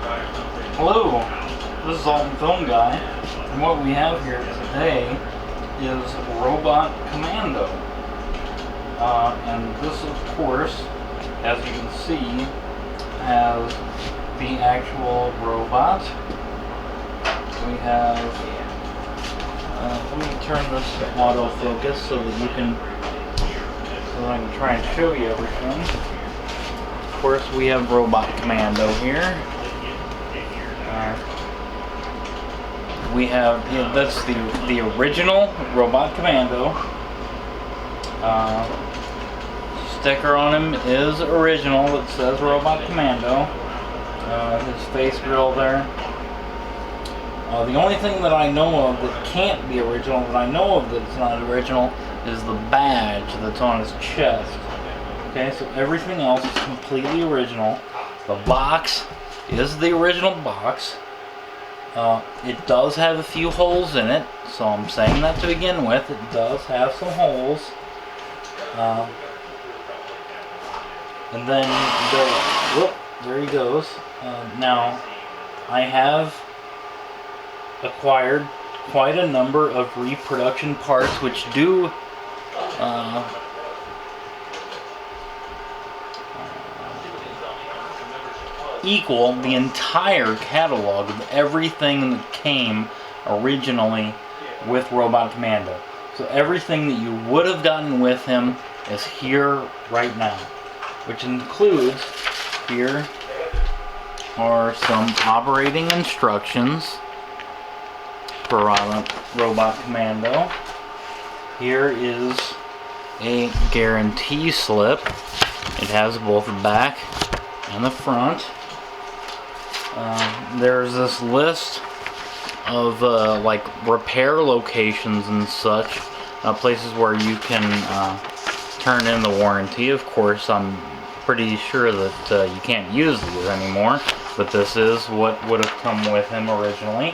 Hello, this is Alton Film Guy, and what we have here today is Robot Commando. And this, of course, as you can see, has the actual robot. We have, let me turn this to autofocus so that I can try and show you everything. Of course, we have Robot Commando here. We have, that's the original Robot Commando. Sticker on him is original. It says Robot Commando. His face grill there. The only thing that I know of that can't be original, that I know of that's not original, is the badge that's on his chest. Okay, so everything else is completely original. The box is the original box. It does have a few holes in it, so I'm saying that to begin with. It does have some holes. And then there he goes. Now, I have acquired quite a number of reproduction parts which do equal the entire catalog of everything that came originally with Robot Commando. So everything that you would have gotten with him is here right now, which includes, here are some operating instructions for Robot Commando. Here is a guarantee slip. It has both the back and the front. There's this list of like repair locations and such, places where you can turn in the warranty. Of course, I'm pretty sure that you can't use these anymore, but this is what would have come with him originally.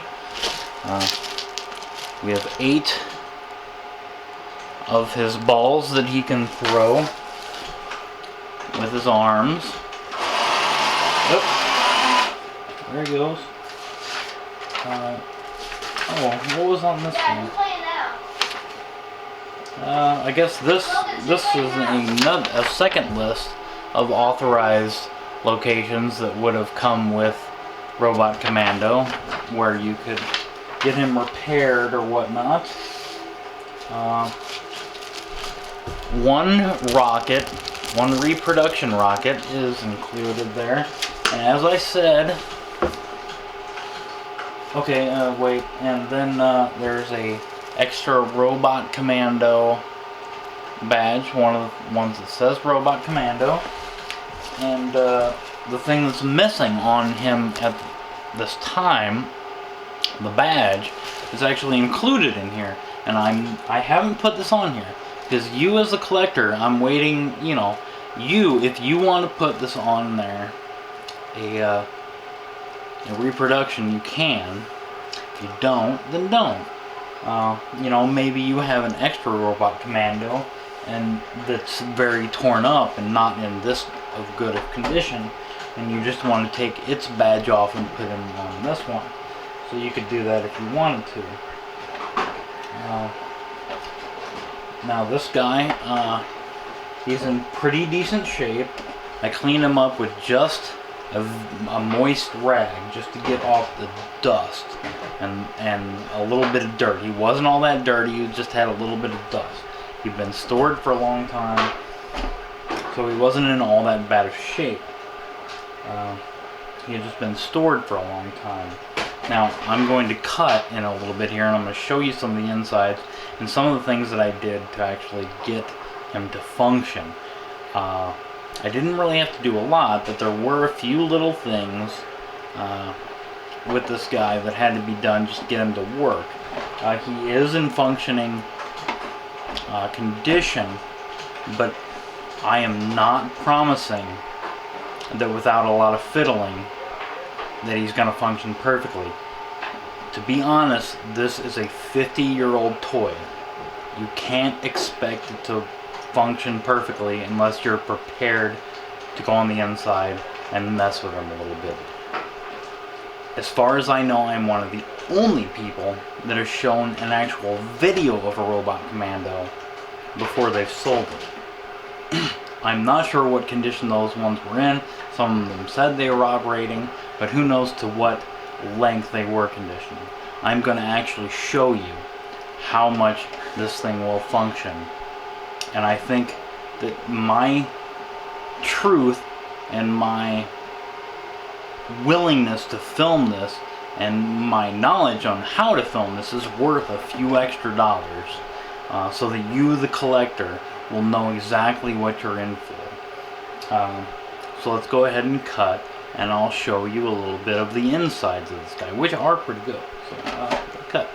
We have 8 of his balls that he can throw with his arms. Oop. There he goes. What was on this one? I guess this is a second list of authorized locations that would have come with Robot Commando, where you could get him repaired or whatnot. One reproduction rocket is included there, and as I said, okay, wait, and then there's a extra Robot Commando badge, one of the ones that says Robot Commando, and the thing that's missing on him at this time, the badge, is actually included in here, and I haven't put this on here because you as a collector, I'm waiting, if you want to put this on there, a reproduction, you can. If you don't, then don't. Maybe you have an extra Robot Commando and that's very torn up and not in this good of condition, and you just want to take its badge off and put him on this one. So you could do that if you wanted to. Now this guy, he's in pretty decent shape. I cleaned him up with just a moist rag just to get off the dust and a little bit of dirt. He wasn't all that dirty, he just had a little bit of dust. He'd been stored for a long time, so he wasn't in all that bad of shape. He had just been stored for a long time. Now I'm going to cut in a little bit here, and I'm going to show you some of the insides and some of the things that I did to actually get him to function. I didn't really have to do a lot, but there were a few little things with this guy that had to be done just to get him to work. He is in functioning condition, but I am not promising that without a lot of fiddling that he's going to function perfectly. To be honest, this is a 50-year-old toy. You can't expect it to function perfectly unless you're prepared to go on the inside and mess with them a little bit. as far as I know, I'm one of the only people that has shown an actual video of a robot commando before they've sold it. I'm not sure what condition those ones were in. Some of them said they were operating, but who knows to what length they were conditioned. I'm going to actually show you how much this thing will function. And I think that my truth and my willingness to film this and my knowledge on how to film this is worth a few extra dollars, so that you, the collector, will know exactly what you're in for. So let's go ahead and cut, and I'll show you a little bit of the insides of this guy, which are pretty good. So cut.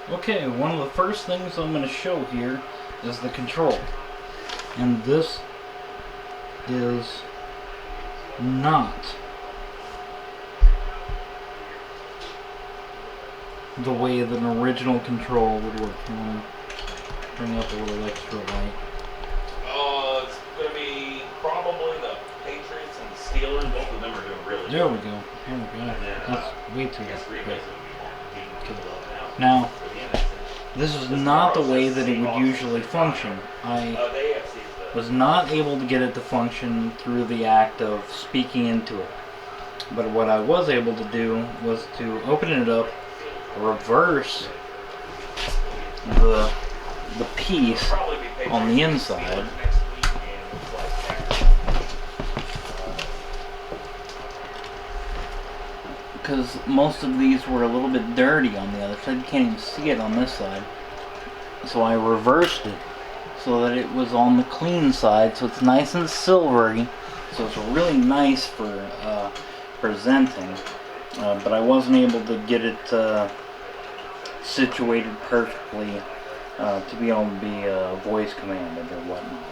Okay, one of the first things I'm going to show here is the control. And this is not the way that an original control would work. I'm going to bring up a little extra light. It's going to be probably the Patriots and the Steelers. Both of them are doing really There good. we go. There we go. That's way too good. Now, this is not the way that it would usually function. I was not able to get it to function through the act of speaking into it. But what I was able to do was to open it up, reverse the piece on the inside, because most of these were a little bit dirty on the other side. You can't even see it on this side. So I reversed it so that it was on the clean side, so it's nice and silvery, so it's really nice for presenting, but I wasn't able to get it situated perfectly to be able to be voice commanded or whatnot.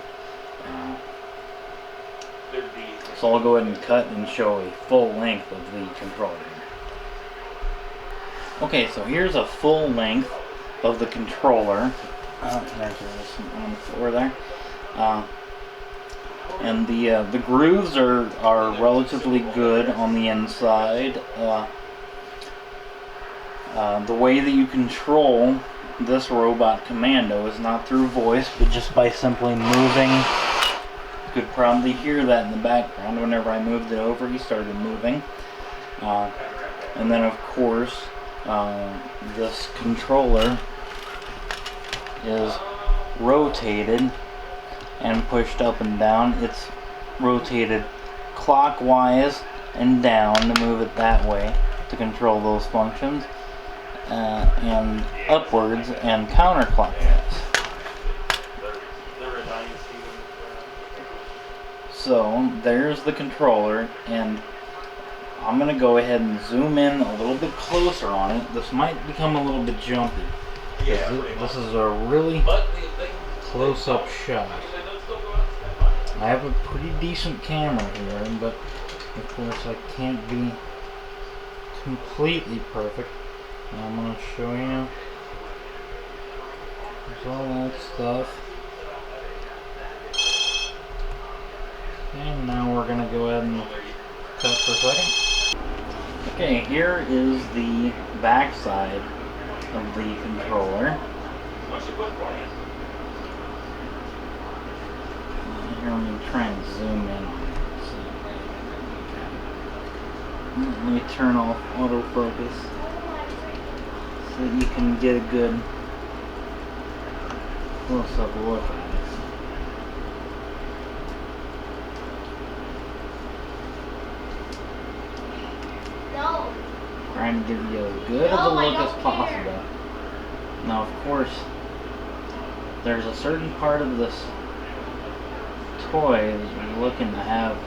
So I'll go ahead and cut and show a full length of the controller. Okay, so here's a full length of the controller. There's some on the floor there. And the grooves are relatively good on the inside. The way that you control this robot commando is not through voice, but just by simply moving. You could probably hear that in the background. Whenever I moved it over, he started moving. And then, of course, this controller is rotated and pushed up and down. It's rotated clockwise and down to move it that way to control those functions, and upwards and counterclockwise. So there's the controller, and I'm going to go ahead and zoom in a little bit closer on it. This might become a little bit jumpy. This is a really close-up shot. I have a pretty decent camera here, but of course I can't be completely perfect. Now I'm going to show you. There's all that stuff. And now we're going to go ahead and cut for a second. Okay, here is the back side of the controller. Here, let me try and zoom in. Let me turn off autofocus so that you can get a good close-up look at it. Trying to give you as good of a look as possible. Now, of course, there's a certain part of this toy that you're looking to have,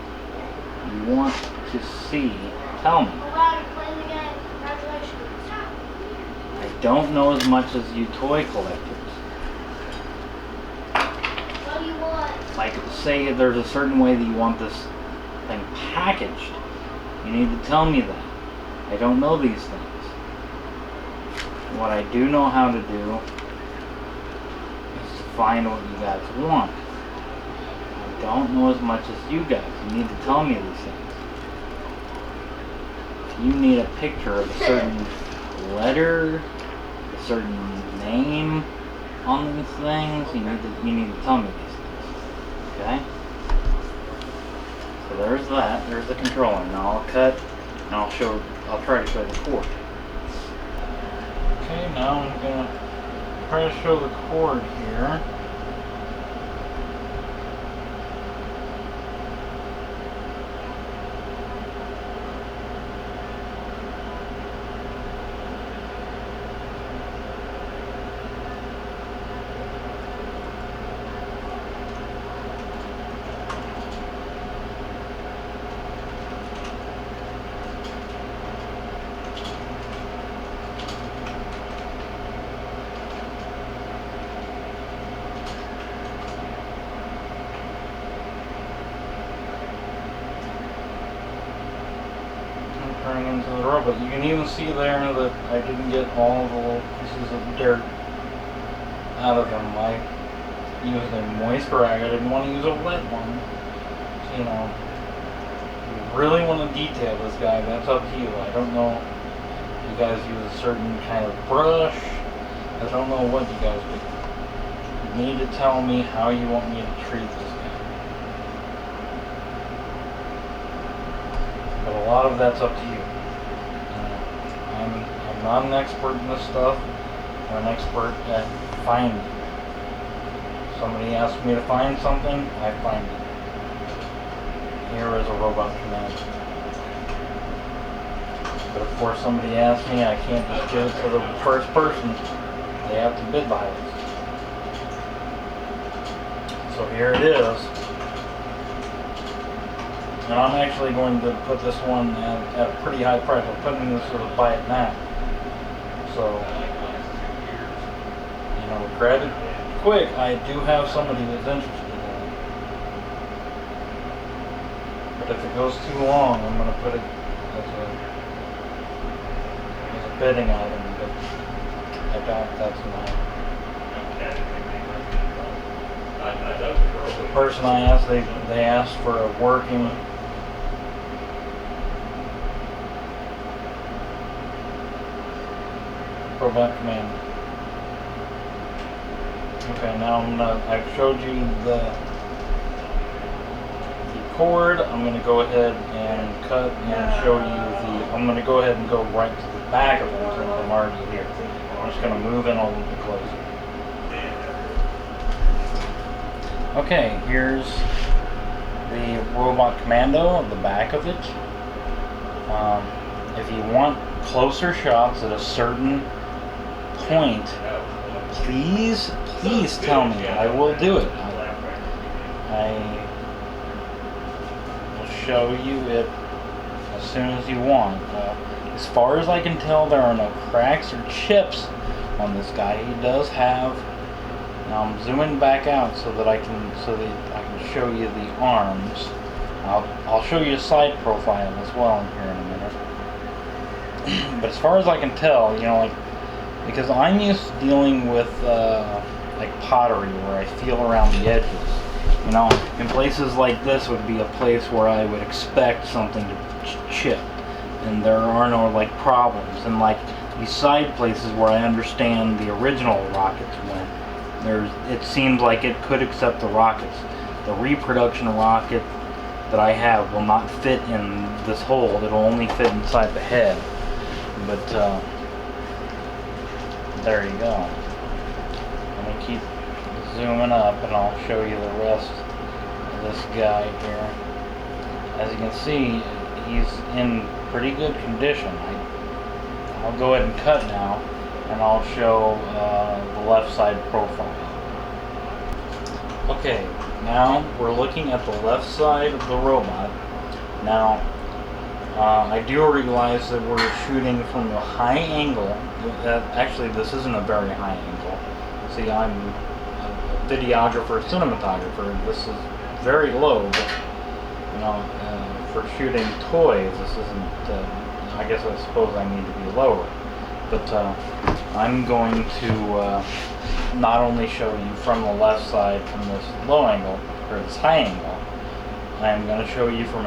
you want to see. Tell me. I don't know as much as you toy collectors. What do you want? Like, say there's a certain way that you want this thing packaged. You need to tell me that. I don't know these things. What I do know how to do is to find what you guys want. don't know as much as you guys. You need to tell me these things. If you need a picture of a certain letter, a certain name on these things, you need to tell me these things. Okay? So there's that. There's the controller. Now I'll cut and I'll try to show the cord. Okay, now I'm gonna try to show the cord here. Turning into the robot. You can even see there that I didn't get all the little pieces of dirt out of them. I used a moist rag. I didn't want to use a wet one. So, you know, if you really want to detail this guy, that's up to you. I don't know if you guys use a certain kind of brush. I don't know what you guys do. You need to tell me how you want me to treat this guy. But a lot of that's up to you. I'm not an expert in this stuff. I'm an expert at finding. Somebody asks me to find something, I find it. Here is a robot command. But of course somebody asks me, I can't just give it to the first person. They have to bid by it. So here it is. And I'm actually going to put this one at a pretty high price. I'm putting this sort of buy it now. So, you know, grab it quick. I do have somebody that's interested in it. But if it goes too long, I'm going to put it as a bidding item. But that's the person I asked, they asked for a working robot command. Okay, now I've showed you the cord. I'm going to go ahead and cut and show you I'm going to go ahead and go right to the back of it since I'm already here. I'm just going to move in a little bit closer. Okay, here's the robot commando at the back of it. If you want closer shots at a certain point, please tell me. I will do it. I will show you it as soon as you want. As far as I can tell, there are no cracks or chips on this guy. He does have. Now I'm zooming back out so that I can show you the arms. I'll show you a side profile as well in here in a minute. But as far as I can tell, you know, like, because I'm used to dealing with like pottery where I feel around the edges. You know, in places like this would be a place where I would expect something to chip, and there are no like problems. And like these side places where I understand the original rockets went, it seems like it could accept the rockets. The reproduction rocket that I have will not fit in this hole. It'll only fit inside the head. But there you go. Let me keep zooming up and I'll show you the rest of this guy here. As you can see, he's in pretty good condition. I'll go ahead and cut now, and I'll show the left side profile. Okay, now we're looking at the left side of the robot. Now, I do realize that we're shooting from a high angle. Actually, this isn't a very high angle. See, I'm a videographer, cinematographer. This is very low, but you know, for shooting toys, this isn't. I guess I suppose I need to be lower. But I'm going to not only show you from the left side from this low angle, or this high angle. I'm going to show you from